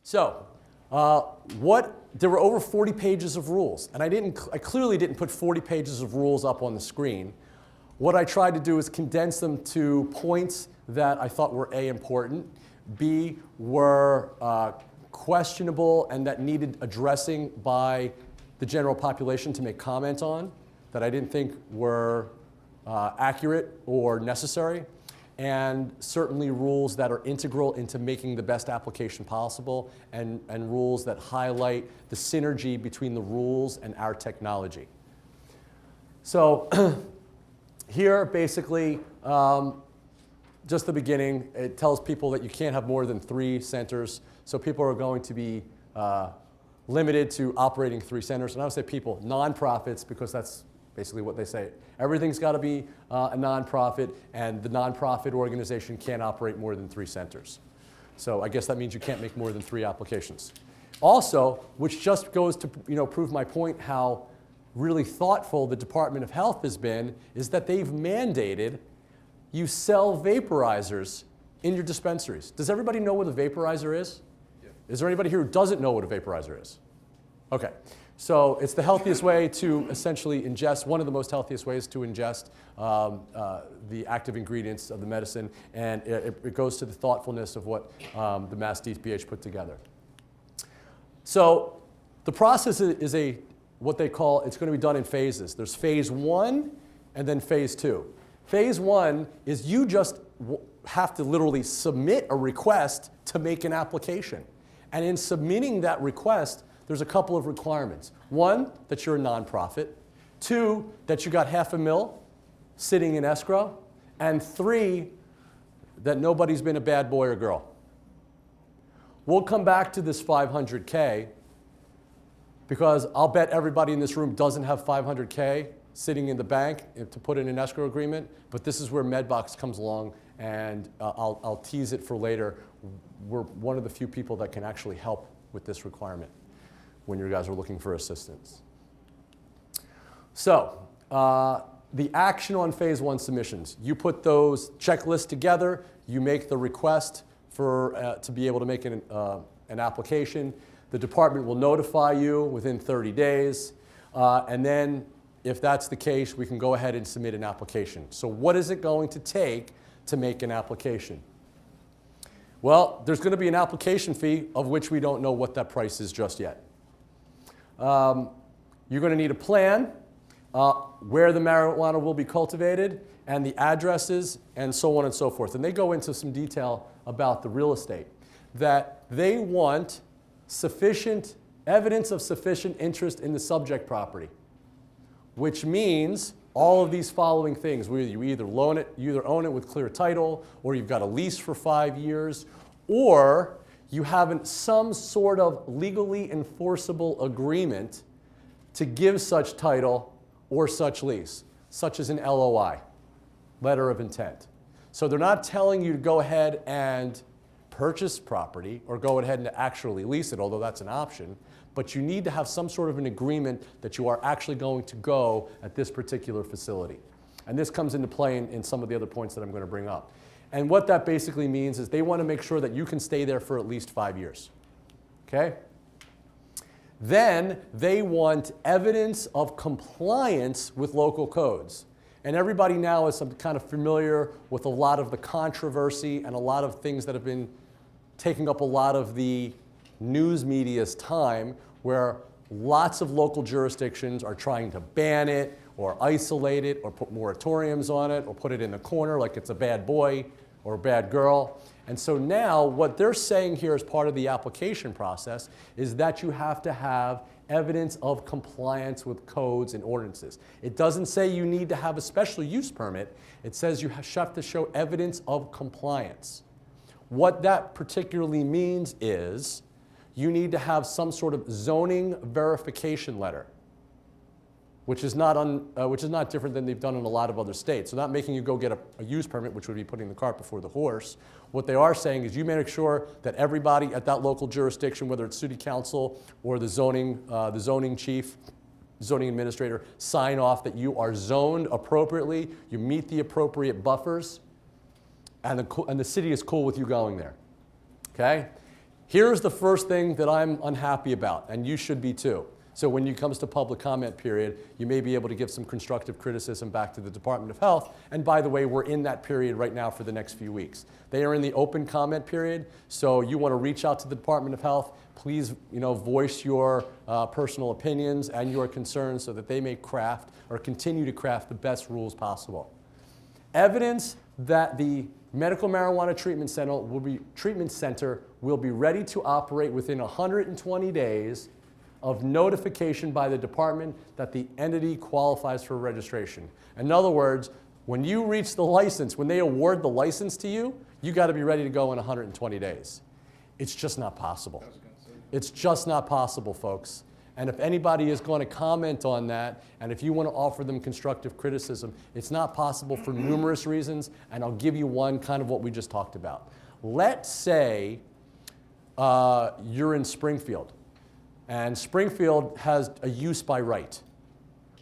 So, there were over 40 pages of rules, and I clearly didn't put 40 pages of rules up on the screen. What I tried to do is condense them to points that I thought were A, important, B, were questionable and that needed addressing by the general population to make comment on, that I didn't think were accurate or necessary, and certainly rules that are integral into making the best application possible, and rules that highlight the synergy between the rules and our technology. So here, basically, just the beginning, it tells people that you can't have more than 3 centers. So people are going to be limited to operating 3 centers. And I would say people, nonprofits, because that's basically what they say. Everything's got to be a nonprofit, and the nonprofit organization can't operate more than 3 centers. So I guess that means you can't make more than 3 applications. Also, which just goes to prove my point how really thoughtful the Department of Health has been, is that they've mandated you sell vaporizers in your dispensaries. Does everybody know what a vaporizer is? Yeah. Is there anybody here who doesn't know what a vaporizer is? Okay. So it's the healthiest way to essentially ingest, one of the most healthiest ways to ingest the active ingredients of the medicine, and it goes to the thoughtfulness of what the Mass DPG put together. So the process is what they call, it's going to be done in phases. There's phase 1 and then phase 2. Phase 1 is you just have to literally submit a request to make an application. And in submitting that request, there's a couple of requirements. 1, that you're a nonprofit. 2, that you got $500,000 sitting in escrow. And 3, that nobody's been a bad boy or girl. We'll come back to this $500K, because I'll bet everybody in this room doesn't have $500K sitting in the bank to put in an escrow agreement, but this is where MedBox comes along, and I'll tease it for later. We're one of the few people that can actually help with this requirement when you guys are looking for assistance. So, the action on phase 1 submissions. You put those checklists together, you make the request to be able to make an application. The department will notify you within 30 days, and then if that's the case, we can go ahead and submit an application. So what is it going to take to make an application? Well, there's going to be an application fee, of which we don't know what that price is just yet. You're going to need a plan, where the marijuana will be cultivated, and the addresses, and so on and so forth. And they go into some detail about the real estate, that they want sufficient evidence of sufficient interest in the subject property, which means all of these following things. You either own it with clear title, or you've got a lease for 5 years, or you have some sort of legally enforceable agreement to give such title or such lease, such as an LOI, letter of intent. So they're not telling you to go ahead and purchase property or go ahead and actually lease it, although that's an option, but you need to have some sort of an agreement that you are actually going to go at this particular facility. And this comes into play in some of the other points that I'm going to bring up. And what that basically means is they want to make sure that you can stay there for at least 5 years. Okay? Then they want evidence of compliance with local codes. And everybody now is kind of familiar with a lot of the controversy and a lot of things that have been taking up a lot of the news media's time, where lots of local jurisdictions are trying to ban it or isolate it or put moratoriums on it or put it in the corner like it's a bad boy or a bad girl. And so now what they're saying here as part of the application process is that you have to have evidence of compliance with codes and ordinances. It doesn't say you need to have a special use permit. It says you have to show evidence of compliance. What that particularly means is you need to have some sort of zoning verification letter, which is not different than they've done in a lot of other states. So not making you go get a use permit, which would be putting the cart before the horse. What they are saying is you make sure that everybody at that local jurisdiction, whether it's city council or the zoning chief, zoning administrator, sign off that you are zoned appropriately, you meet the appropriate buffers, and the city is cool with you going there. Okay? Here's the first thing that I'm unhappy about, and you should be too. So when it comes to public comment period, you may be able to give some constructive criticism back to the Department of Health. And by the way, we're in that period right now for the next few weeks. They are in the open comment period, so you want to reach out to the Department of Health. Please, voice your personal opinions and your concerns so that they may craft or continue to craft the best rules possible. Evidence that the medical marijuana treatment center will be ready to operate within 120 days of notification by the department that the entity qualifies for registration. In other words, when you reach the license, when they award the license to you, you got to be ready to go in 120 days. It's just not possible. It's just not possible, folks. And if anybody is going to comment on that, and if you want to offer them constructive criticism, it's not possible for numerous reasons, and I'll give you one, kind of what we just talked about. Let's say you're in Springfield, and Springfield has a use by right,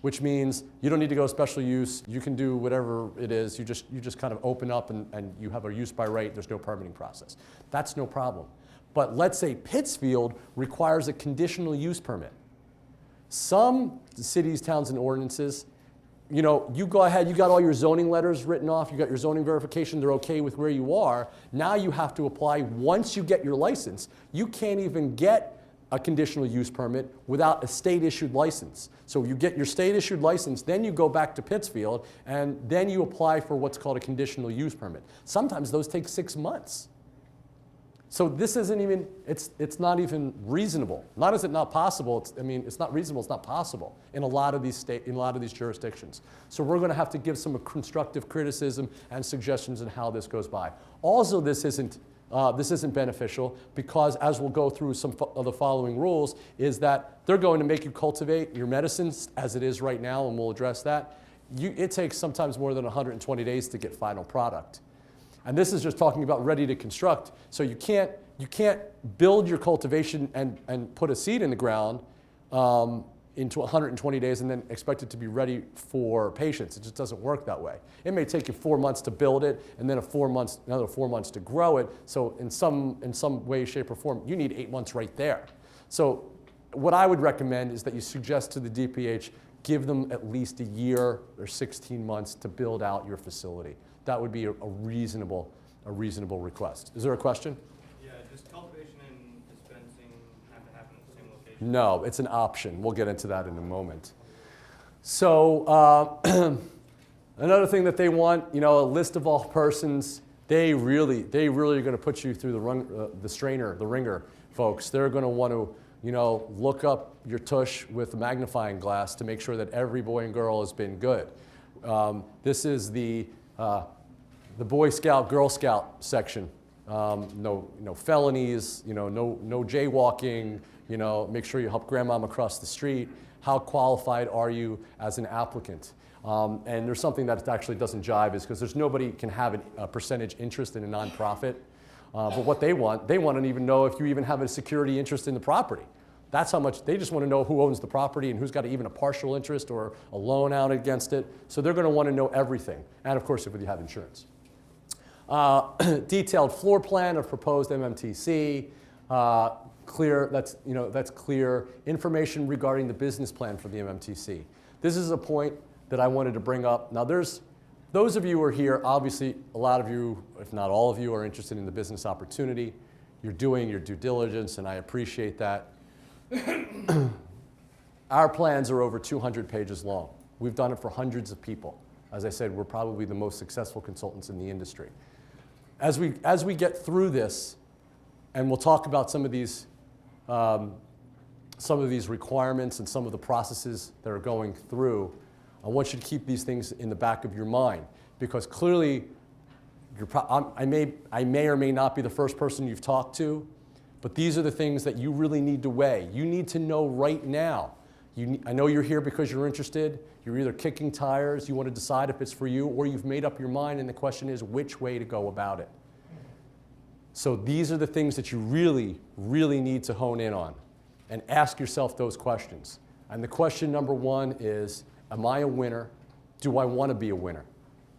which means you don't need to go special use. You can do whatever it is. You just kind of open up and you have a use by right. There's no permitting process. That's no problem. But let's say Pittsfield requires a conditional use permit. Some cities, towns, and ordinances, you go ahead, you got all your zoning letters written off, you got your zoning verification, they're okay with where you are. Now you have to apply once you get your license. You can't even get a conditional use permit without a state-issued license. So you get your state-issued license, then you go back to Pittsfield, and then you apply for what's called a conditional use permit. Sometimes those take 6 months. So this isn't even, it's not even reasonable. Not is it not possible, it's not reasonable, it's not possible in a lot of these jurisdictions. So we're going to have to give some constructive criticism and suggestions on how this goes by. Also, this isn't beneficial because, as we'll go through some of the following rules, is that they're going to make you cultivate your medicines as it is right now, and we'll address that. It takes sometimes more than 120 days to get final product. And this is just talking about ready to construct. So you can't build your cultivation and put a seed in the ground into 120 days and then expect it to be ready for patients. It just doesn't work that way. It may take you 4 months to build it and then another 4 months to grow it. So in some way, shape, or form, you need 8 months right there. So what I would recommend is that you suggest to the DPH, give them at least a year or 16 months to build out your facility. That would be a reasonable request. Is there a question? Yeah, does cultivation and dispensing have to happen at the same location? No, it's an option. We'll get into that in a moment. So another thing that they want, a list of all persons. They really are going to put you through the ringer, folks. They're going to want to, look up your tush with a magnifying glass to make sure that every boy and girl has been good. This is the Boy Scout, Girl Scout section. No felonies, no jaywalking, make sure you help grandmom across the street. How qualified are you as an applicant? And there's something that actually doesn't jive is because there's nobody can have a percentage interest in a nonprofit. But what they want to even know if you even have a security interest in the property. That's how much, they just want to know who owns the property and who's got even a partial interest or a loan out against it. So they're going to want to know everything. And of course, if you have insurance. Detailed floor plan of proposed MMTC, clear, that's clear. Information regarding the business plan for the MMTC. This is a point that I wanted to bring up. Now those of you who are here, obviously a lot of you, if not all of you, are interested in the business opportunity. You're doing your due diligence, and I appreciate that. Our plans are over 200 pages long. We've done it for hundreds of people. As I said, we're probably the most successful consultants in the industry. As we get through this, and we'll talk about some of these requirements and some of the processes that are going through, I want you to keep these things in the back of your mind, because clearly, I may or may not be the first person you've talked to, but these are the things that you really need to weigh. You need to know right now. I know you're here because you're interested. You're either kicking tires, you want to decide if it's for you, or you've made up your mind, and the question is which way to go about it. So these are the things that you really, really need to hone in on and ask yourself those questions. And the question number one is, am I a winner? Do I want to be a winner?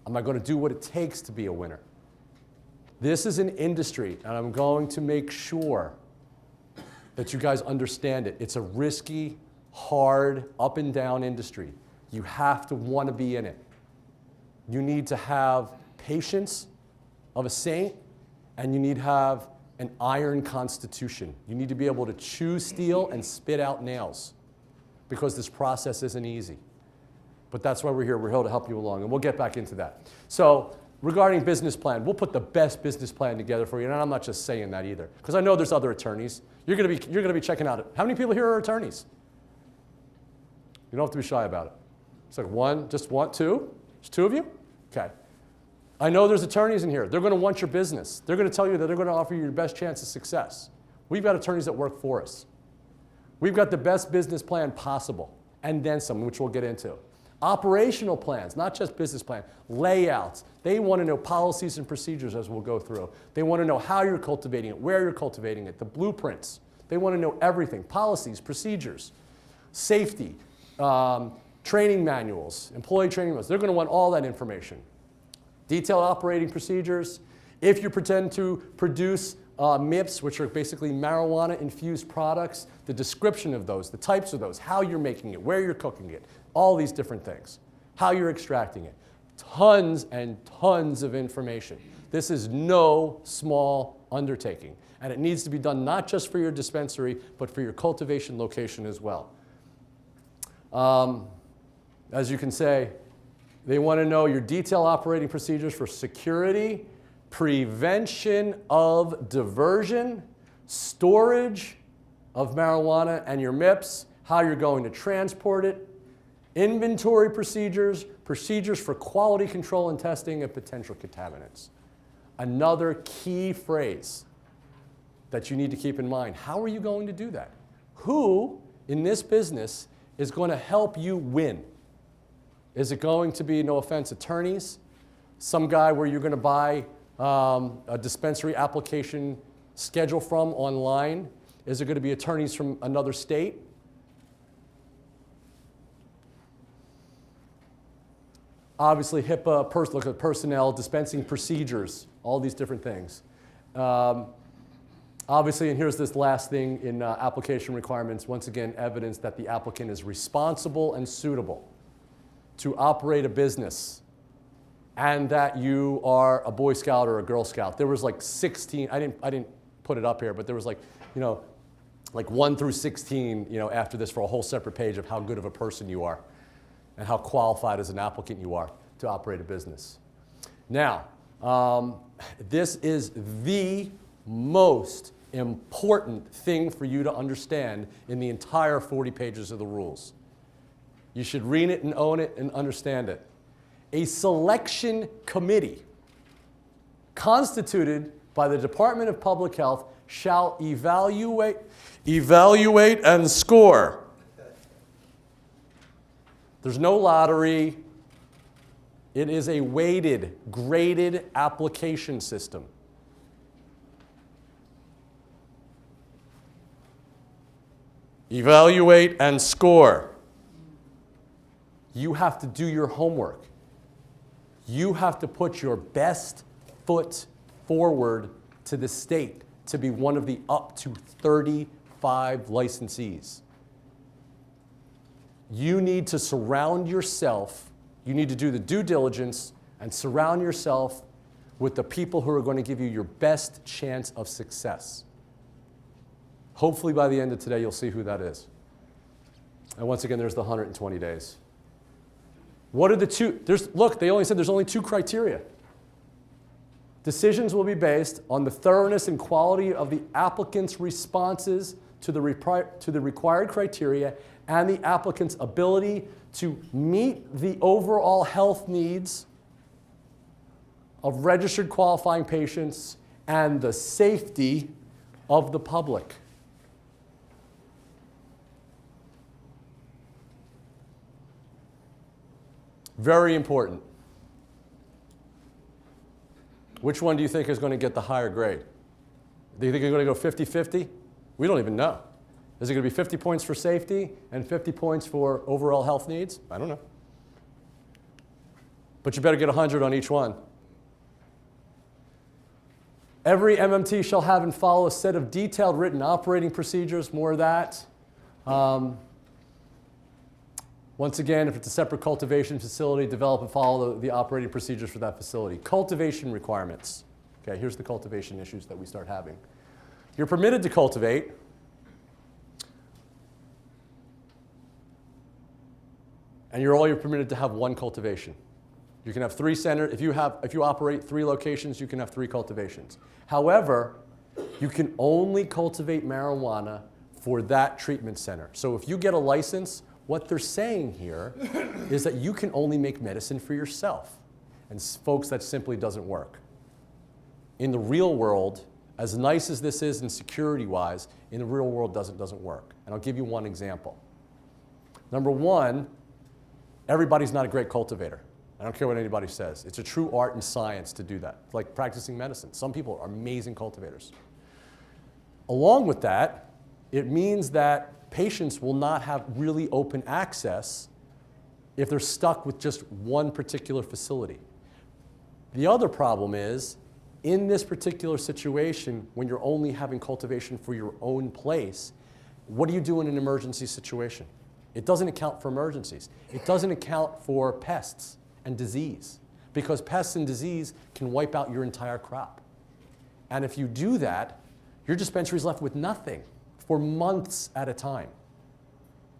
Am I going to do what it takes to be a winner? This is an industry, and I'm going to make sure that you guys understand it. It's a risky, hard, up and down industry. You have to want to be in it. You need to have patience of a saint, and you need to have an iron constitution. You need to be able to chew steel and spit out nails, because this process isn't easy. But that's why we're here. We're here to help you along, and we'll get back into that. So regarding business plan, we'll put the best business plan together for you, and I'm not just saying that either, because I know there's other attorneys. You're going to be checking out it. How many people here are attorneys? You don't have to be shy about it. It's like one, just one, two? There's two of you? Okay. I know there's attorneys in here. They're going to want your business. They're going to tell you that they're going to offer you your best chance of success. We've got attorneys that work for us. We've got the best business plan possible, and then some, which we'll get into. Operational plans, not just business plan, layouts. They want to know policies and procedures, as we'll go through. They want to know how you're cultivating it, where you're cultivating it, the blueprints. They want to know everything, policies, procedures, safety, training manuals, employee training manuals. They're going to want all that information. Detailed operating procedures. If you pretend to produce MIPS, which are basically marijuana-infused products, the description of those, the types of those, how you're making it, where you're cooking it, all these different things, how you're extracting it. Tons and tons of information. This is no small undertaking, and it needs to be done not just for your dispensary, but for your cultivation location as well. As you can say, they want to know your detailed operating procedures for security, prevention of diversion, storage of marijuana and your MIPS, how you're going to transport it, inventory procedures, procedures for quality control and testing of potential contaminants. Another key phrase that you need to keep in mind. How are you going to do that? Who in this business is going to help you win? Is it going to be, no offense, attorneys? Some guy where you're going to buy a dispensary application schedule from online? Is it going to be attorneys from another state? Obviously, HIPAA, look at personnel, dispensing procedures, all these different things. Obviously, and here's this last thing in application requirements, once again, evidence that the applicant is responsible and suitable to operate a business, and that you are a Boy Scout or a Girl Scout. There was like 16, I didn't put it up here, but there was like 1 through 16, after this for a whole separate page of how good of a person you are and how qualified as an applicant you are to operate a business. Now, this is the most important thing for you to understand in the entire 40 pages of the rules. You should read it and own it and understand it. A selection committee constituted by the Department of Public Health shall evaluate and score. There's no lottery. It is a weighted, graded application system. Evaluate and score. You have to do your homework. You have to put your best foot forward to the state to be one of the up to 35 licensees. You need to surround yourself, you need to do the due diligence and surround yourself with the people who are going to give you your best chance of success. Hopefully by the end of today, you'll see who that is. And once again, there's the 120 days. What are the two? Look, they only said there's only 2 criteria. Decisions will be based on the thoroughness and quality of the applicant's responses to the required criteria and the applicant's ability to meet the overall health needs of registered qualifying patients and the safety of the public. Very important. Which one do you think is going to get the higher grade? Do you think you're going to go 50-50? We don't even know. Is it going to be 50 points for safety and 50 points for overall health needs? I don't know. But you better get 100 on each one. Every MMT shall have and follow a set of detailed written operating procedures, more of that. Once again, if it's a separate cultivation facility, develop and follow the operating procedures for that facility. Cultivation requirements. Okay, here's the cultivation issues that we start having. You're permitted to cultivate. And you're permitted to have one cultivation. You can have 3 centers. If you operate 3 locations, you can have 3 cultivations. However, you can only cultivate marijuana for that treatment center. So if you get a license, what they're saying here is that you can only make medicine for yourself. And folks, that simply doesn't work. In the real world, as nice as this is and security-wise, in the real world doesn't work. And I'll give you one example. Number one, everybody's not a great cultivator. I don't care what anybody says. It's a true art and science to do that. It's like practicing medicine. Some people are amazing cultivators. Along with that, it means that patients will not have really open access if they're stuck with just one particular facility. The other problem is, in this particular situation, when you're only having cultivation for your own place, what do you do in an emergency situation? It doesn't account for emergencies. It doesn't account for pests and disease, because pests and disease can wipe out your entire crop. And if you do that, your dispensary is left with nothing for months at a time.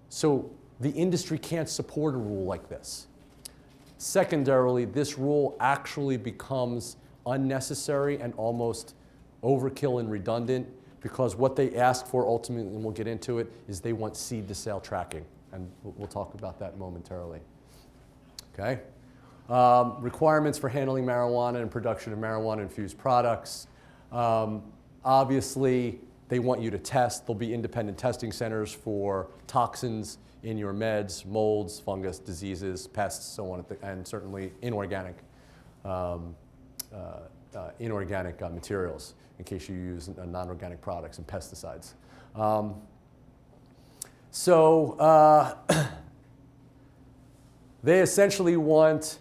So the industry can't support a rule like this. Secondarily, this rule actually becomes unnecessary and almost overkill and redundant, because what they ask for ultimately, and we'll get into it, is they want seed-to-sale tracking. And we'll talk about that momentarily. Okay? Requirements for handling marijuana and production of marijuana-infused products. Obviously, they want you to test. There'll be independent testing centers for toxins in your meds, molds, fungus, diseases, pests, so on, and certainly inorganic materials in case you use non-organic products and pesticides. They essentially want,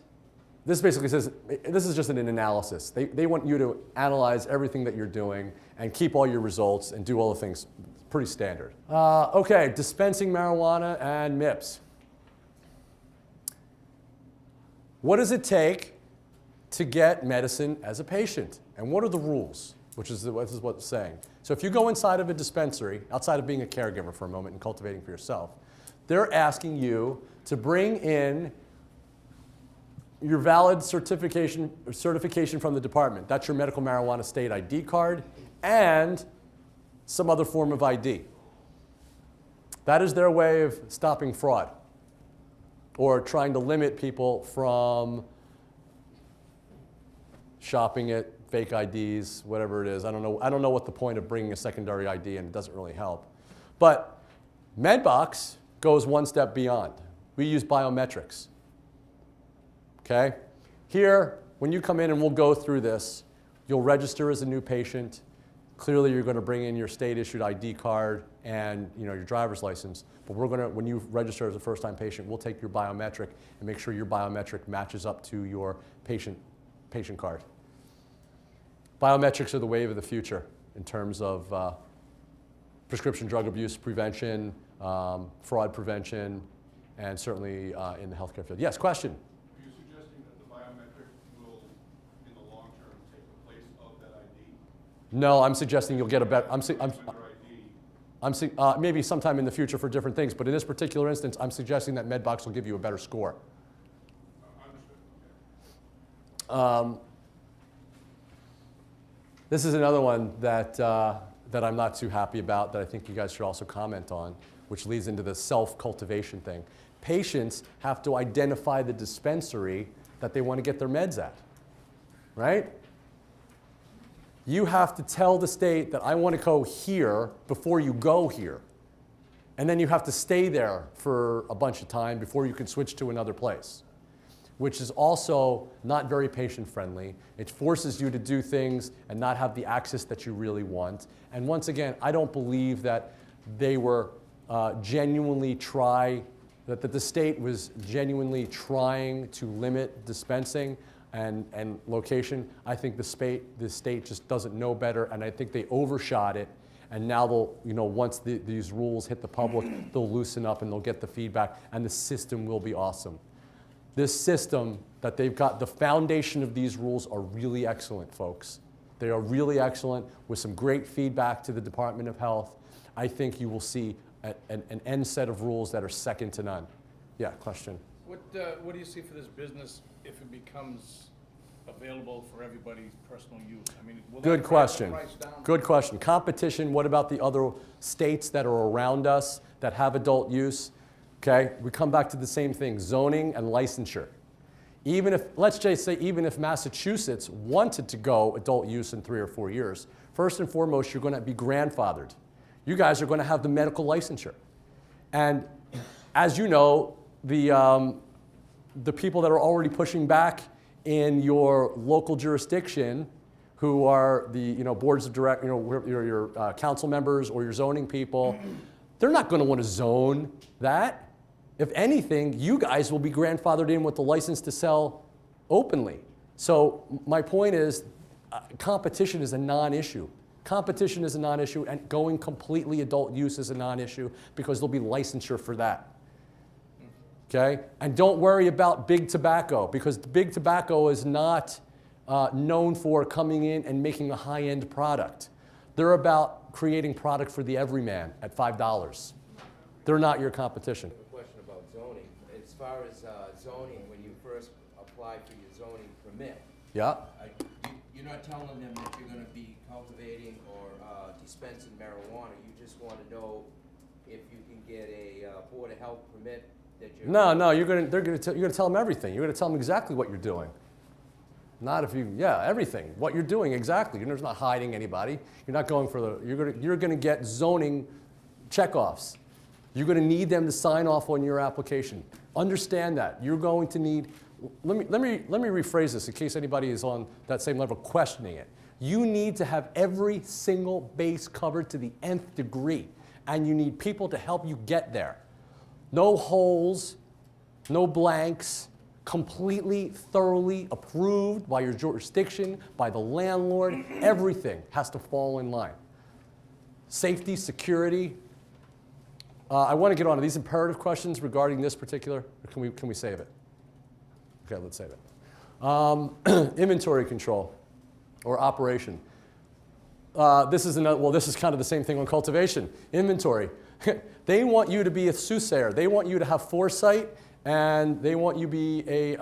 this basically says, this is just an analysis. They want you to analyze everything that you're doing and keep all your results and do all the things. It's pretty standard. Okay, dispensing marijuana and MIPS. What does it take to get medicine as a patient? And what are the rules? This is what it's saying. So if you go inside of a dispensary, outside of being a caregiver for a moment and cultivating for yourself, they're asking you to bring in your valid certification from the department. That's your medical marijuana state ID card and some other form of ID. That is their way of stopping fraud or trying to limit people from shopping at fake IDs, whatever it is. I don't know what the point of bringing a secondary ID, and it doesn't really help. But MedBox goes one step beyond. We use biometrics. Okay? Here, when you come in, and we'll go through this, you'll register as a new patient. Clearly, you're going to bring in your state-issued ID card and your driver's license. But when you register as a first-time patient, we'll take your biometric and make sure your biometric matches up to your patient card. Biometrics are the wave of the future in terms of prescription drug abuse prevention, fraud prevention, and certainly in the healthcare field. Yes, question? Are you suggesting that the biometric will, in the long term, take the place of that ID? No, I'm suggesting you'll get a better. Maybe sometime in the future for different things, but in this particular instance, I'm suggesting that MedBox will give you a better score. Understood. Okay. This is another one that I'm not too happy about that I think you guys should also comment on, which leads into the self-cultivation thing. Patients have to identify the dispensary that they want to get their meds at, right? You have to tell the state that I want to go here before you go here. And then you have to stay there for a bunch of time before you can switch to another place, which is also not very patient-friendly. It forces you to do things and not have the access that you really want. And once again, I don't believe that they were that the state was genuinely trying to limit dispensing. and location. I think the state just doesn't know better, and I think they overshot it. And now they'll, once these rules hit the public, they'll loosen up and they'll get the feedback, and the system will be awesome. This system that they've got, the foundation of these rules are really excellent, folks. They are really excellent with some great feedback to the Department of Health. I think you will see an end set of rules that are second to none. Yeah, question. What do you see for this business if it becomes available for everybody's personal use? I mean, will that Good drive question. the price down? Good question. Competition, what about the other states that are around us that have adult use? Okay, we come back to the same thing, zoning and licensure. Even if, let's just say, even if Massachusetts wanted to go adult use in 3 or 4 years, first and foremost, you're going to be grandfathered. You guys are going to have the medical licensure. And as you know, the people that are already pushing back in your local jurisdiction, who are the boards of direct, your council members or your zoning people, they're not going to want to zone that. If anything, you guys will be grandfathered in with the license to sell openly. So my point is, competition is a non-issue. Competition is a non-issue, and going completely adult use is a non-issue because there'll be licensure for that. Okay? And don't worry about big tobacco, because big tobacco is not known for coming in and making a high-end product. They're about creating product for the everyman at $5. They're not your competition. Question about zoning. As far as zoning, when you first apply for your zoning permit, Yeah. you're not telling them that you're going to be cultivating or dispensing marijuana. You just want to know if you can get a Board of Health permit that you're... No, you're gonna tell them everything. You're gonna tell them exactly what you're doing. Not if you, everything. What you're doing exactly. You're not hiding anybody. You're not going for the. You're gonna get zoning checkoffs. You're going to need them to sign off on your application. Understand that. You're going to need, let me rephrase this in case anybody is on that same level questioning it. You need to have every single base covered to the nth degree, and you need people to help you get there. No holes, no blanks, completely, thoroughly approved by your jurisdiction, by the landlord. Everything has to fall in line. Safety, security. I want to get on to these imperative questions regarding this particular, or can we save it? Okay, let's save it. Inventory control or operation. This is kind of the same thing on cultivation. Inventory. They want you to be a soothsayer. They want you to have foresight, and they want you to be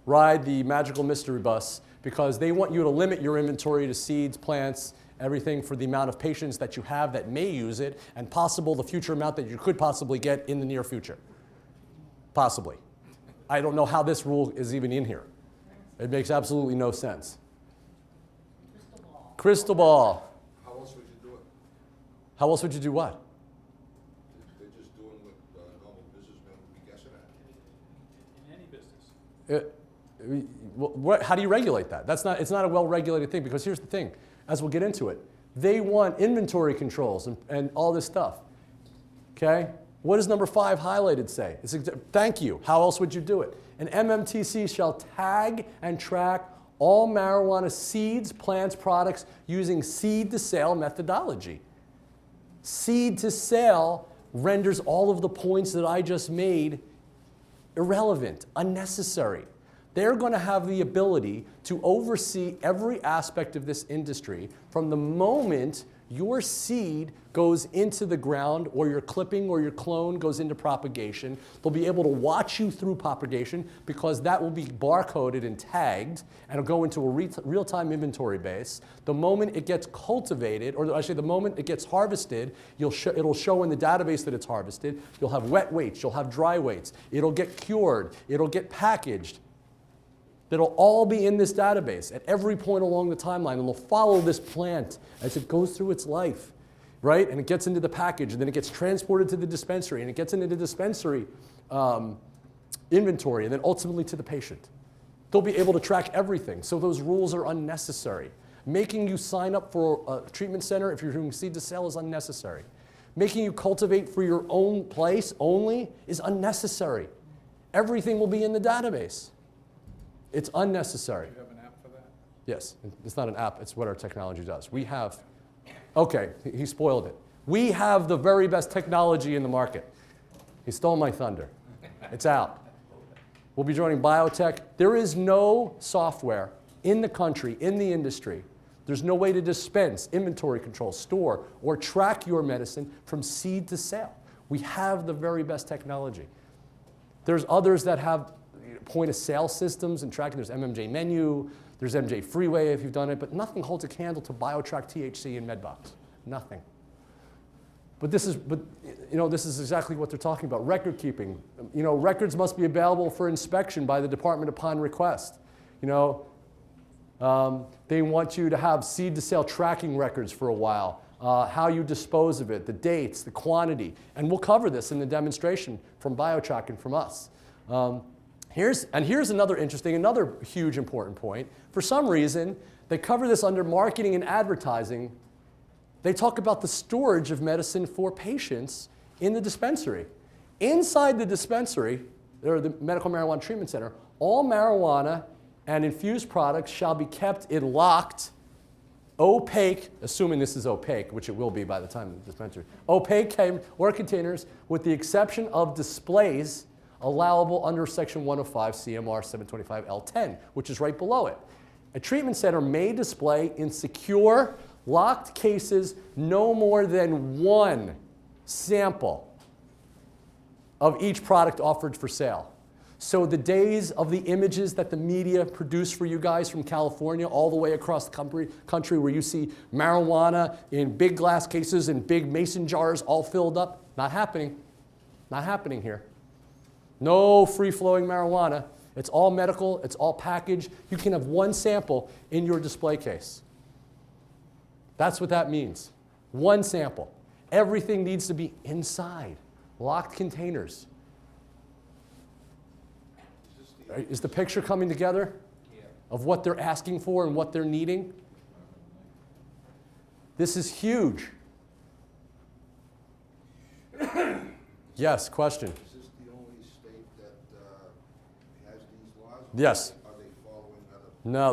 ride the magical mystery bus, because they want you to limit your inventory to seeds, plants, everything for the amount of patients that you have that may use it, and the future amount that you could possibly get in the near future. Possibly. I don't know how this rule is even in here. It makes absolutely no sense. Crystal ball. How else would you do it? How else would you do what? They're just doing what normal businessmen would be guessing at. In any business. How do you regulate that? It's not a well-regulated thing, because here's the thing, as we'll get into it. They want inventory controls and all this stuff. Okay? What does number 5 highlighted say? Thank you. How else would you do it? An MMTC shall tag and track all marijuana seeds, plants, products using seed-to-sale methodology. Seed-to-sale renders all of the points that I just made irrelevant, unnecessary. They're going to have the ability to oversee every aspect of this industry from the moment your seed goes into the ground, or your clipping or your clone goes into propagation. They'll be able to watch you through propagation, because that will be barcoded and tagged, and it'll go into a real-time inventory base. The moment it gets cultivated, or actually the moment it gets harvested, it'll show in the database that it's harvested. You'll have wet weights, you'll have dry weights. It'll get cured, it'll get packaged. That'll all be in this database at every point along the timeline, and they'll follow this plant as it goes through its life, right? And it gets into the package, and then it gets transported to the dispensary, and it gets into the dispensary inventory, and then ultimately to the patient. They'll be able to track everything, so those rules are unnecessary. Making you sign up for a treatment center if you're doing seed to sale is unnecessary. Making you cultivate for your own place only is unnecessary. Everything will be in the database. It's unnecessary. Do you have an app for that? Yes, it's not an app, it's what our technology does. We have, okay, he spoiled it. We have the very best technology in the market. He stole my thunder. It's out. We'll be joining biotech. There is no software in the country, in the industry. There's no way to dispense, inventory control, store, or track your medicine from seed to sale. We have the very best technology. There's others that have point of sale systems and tracking. There's MMJ Menu, there's MJ Freeway if you've done it, but nothing holds a candle to BioTrack THC in Medbox. Nothing. But this is exactly what they're talking about. Record keeping. Records must be available for inspection by the department upon request. They want you to have seed to sale tracking records for a while, how you dispose of it, the dates, the quantity. And we'll cover this in the demonstration from BioTrack and from us. Here's another huge important point. For some reason, they cover this under marketing and advertising. They talk about the storage of medicine for patients in the dispensary. Inside the dispensary, or the Medical Marijuana Treatment Center, all marijuana and infused products shall be kept in locked, opaque, assuming this is opaque, which it will be by the time of the dispensary, opaque or containers with the exception of displays allowable under Section 105 CMR 725 L10, which is right below it. A treatment center may display in secure, locked cases no more than one sample of each product offered for sale. So the days of the images that the media produce for you guys from California all the way across the country where you see marijuana in big glass cases and big mason jars all filled up, not happening. Not happening here. No free-flowing marijuana. It's all medical, it's all packaged. You can have one sample in your display case. That's what that means. One sample. Everything needs to be inside, locked containers. Is the picture coming together of what they're asking for and what they're needing? This is huge. Yes, question. Is this the only state that has these laws? Yes. Are they following other? No,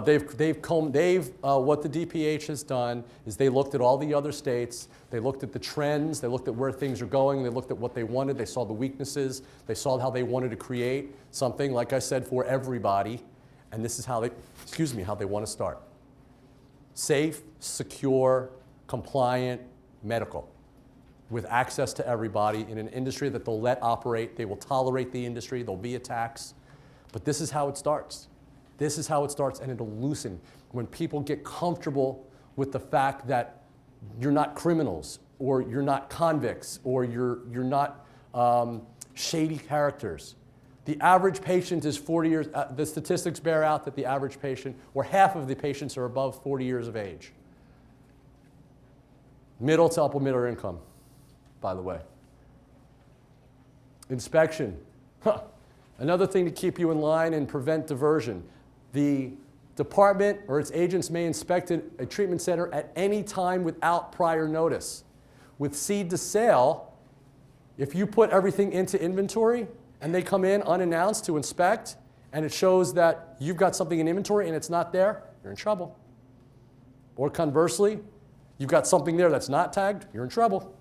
what the DPH has done is they looked at all the other states, they looked at the trends, they looked at where things are going, they looked at what they wanted, they saw the weaknesses, they saw how they wanted to create something, like I said, for everybody, and this is how they want to start. Safe, secure, compliant, medical, with access to everybody in an industry that they'll let operate. They will tolerate the industry, there'll be a tax, but this is how it starts. This is how it starts, and it'll loosen when people get comfortable with the fact that you're not criminals, or you're not convicts, or you're not shady characters. The average patient is 40 years, the statistics bear out that the average patient, or half of the patients are above 40 years of age. Middle to upper middle income, by the way. Inspection. Another thing to keep you in line and prevent diversion. The department or its agents may inspect a treatment center at any time without prior notice. With seed to sale, if you put everything into inventory and they come in unannounced to inspect and it shows that you've got something in inventory and it's not there, you're in trouble. Or conversely, you've got something there that's not tagged, you're in trouble.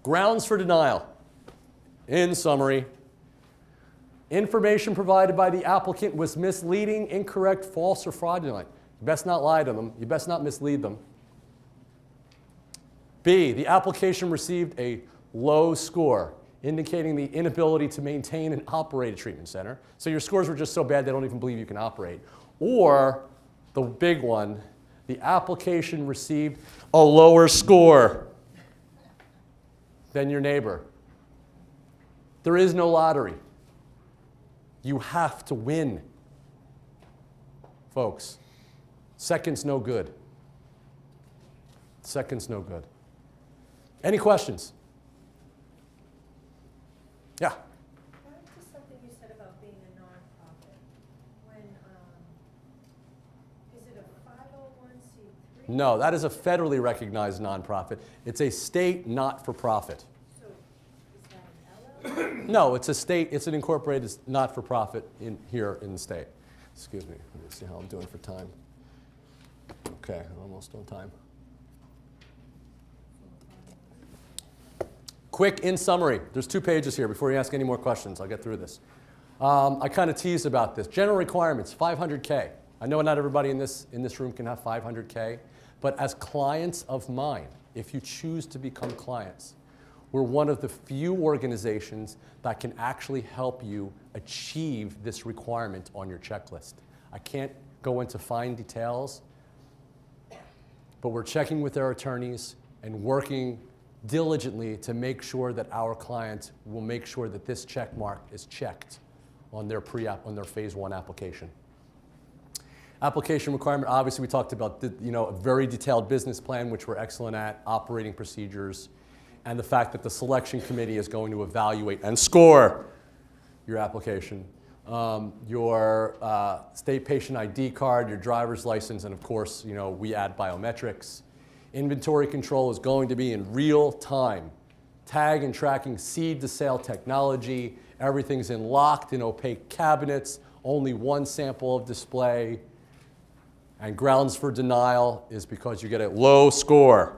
Grounds for denial. In summary, information provided by the applicant was misleading, incorrect, false, or fraudulent. You best not lie to them. You best not mislead them. B, the application received a low score, indicating the inability to maintain and operate a treatment center. So your scores were just so bad they don't even believe you can operate. Or, the big one, the application received a lower score than your neighbor. There is no lottery. You have to win. Folks, second's no good. Second's no good. Any questions? Yeah. Back to something you said about being a nonprofit. Is it a 501c3? No, that is a federally recognized nonprofit. It's a state not-for-profit. So is that an LLC? No, it's a state, it's an incorporated, not-for-profit in, here in the state. Excuse me, let me see how I'm doing for time. Okay, almost on time. Quick in summary, there's 2 pages here before you ask any more questions. I'll get through this. I kind of teased about this. General requirements, 500K. I know not everybody in this room can have 500K, but as clients of mine, if you choose to become clients, we're one of the few organizations that can actually help you achieve this requirement on your checklist. I can't go into fine details, but we're checking with our attorneys and working diligently to make sure that our clients will make sure that this check mark is checked on their on their phase 1 application. Application requirement, obviously we talked about a very detailed business plan, which we're excellent at, operating procedures, and the fact that the selection committee is going to evaluate and score your application. Your state patient ID card, your driver's license, and of course, we add biometrics. Inventory control is going to be in real time. Tag and tracking seed to sale technology. Everything's in locked and opaque cabinets. Only 1 sample of display. And grounds for denial is because you get a low score.